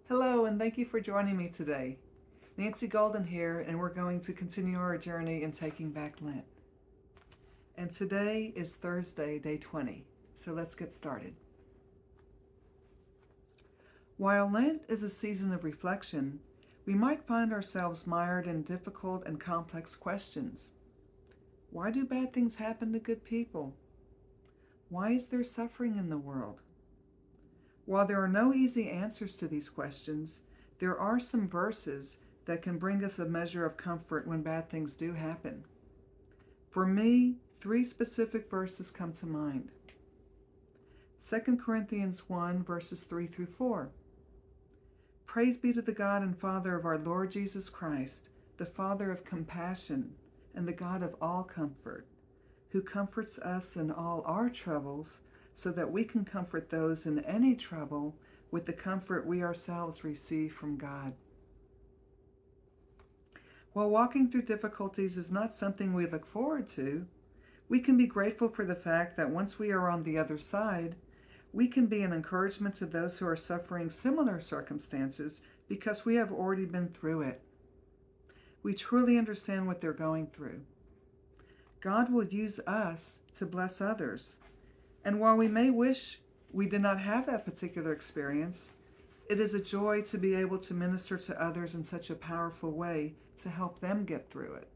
Hello, and thank you for joining me today. Nancy Golden here, and we're going to continue our journey in Taking Back Lent. And today is Thursday, day 20. So let's get started. While Lent is a season of reflection, we might find ourselves mired in difficult and complex questions. Why do bad things happen to good people? Why is there suffering in the world? While there are no easy answers to these questions, there are some verses that can bring us a measure of comfort when bad things do happen. For me, three specific verses come to mind. 2 Corinthians 1, verses 3 through 4. Praise be to the God and Father of our Lord Jesus Christ, the Father of compassion and the God of all comfort, who comforts us in all our troubles, so that we can comfort those in any trouble with the comfort we ourselves receive from God. While walking through difficulties is not something we look forward to, we can be grateful for the fact that once we are on the other side, we can be an encouragement to those who are suffering similar circumstances because we have already been through it. We truly understand what they're going through. God will use us to bless others. And while we may wish we did not have that particular experience, it is a joy to be able to minister to others in such a powerful way to help them get through it.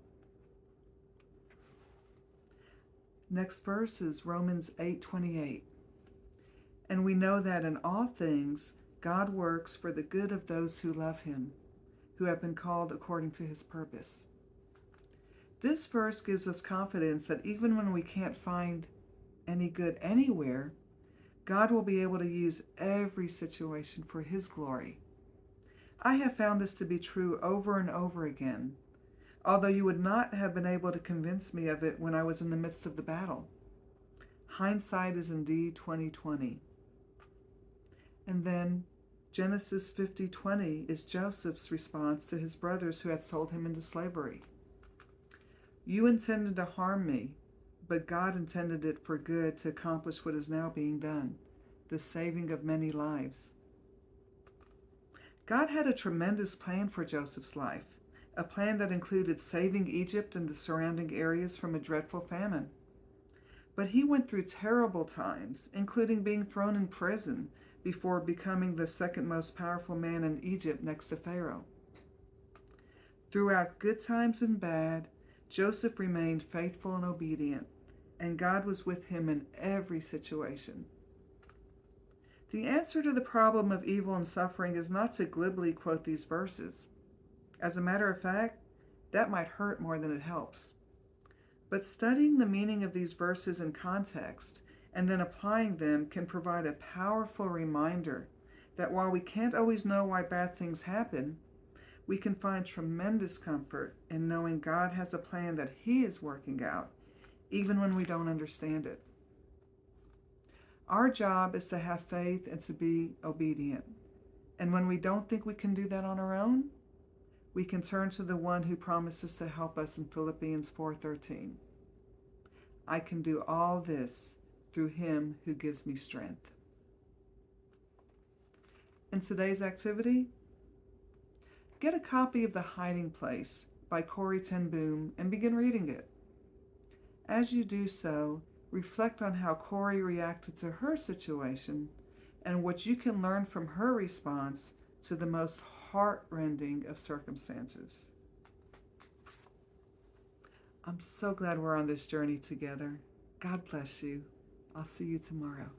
Next verse is Romans 8:28. And we know that in all things God works for the good of those who love him, who have been called according to his purpose. This verse gives us confidence that even when we can't find any good anywhere, God will be able to use every situation for his glory. I have found this to be true over and over again, although you would not have been able to convince me of it when I was in the midst of the battle. Hindsight is indeed 20/20. And then Genesis 50:20 is Joseph's response to his brothers who had sold him into slavery. You intended to harm me, but God intended it for good to accomplish what is now being done, the saving of many lives. God had a tremendous plan for Joseph's life, a plan that included saving Egypt and the surrounding areas from a dreadful famine. But he went through terrible times, including being thrown in prison before becoming the second most powerful man in Egypt next to Pharaoh. Throughout good times and bad, Joseph remained faithful and obedient, and God was with him in every situation. The answer to the problem of evil and suffering is not to glibly quote these verses. As a matter of fact, that might hurt more than it helps. But studying the meaning of these verses in context and then applying them can provide a powerful reminder that while we can't always know why bad things happen, we can find tremendous comfort in knowing God has a plan that he is working out, even when we don't understand it. Our job is to have faith and to be obedient. And when we don't think we can do that on our own, we can turn to the one who promises to help us in Philippians 4:13. I can do all this through him who gives me strength. In today's activity, get a copy of The Hiding Place by Corrie ten Boom and begin reading it. As you do so, reflect on how Corrie reacted to her situation and what you can learn from her response to the most heart-rending of circumstances. I'm so glad we're on this journey together. God bless you. I'll see you tomorrow.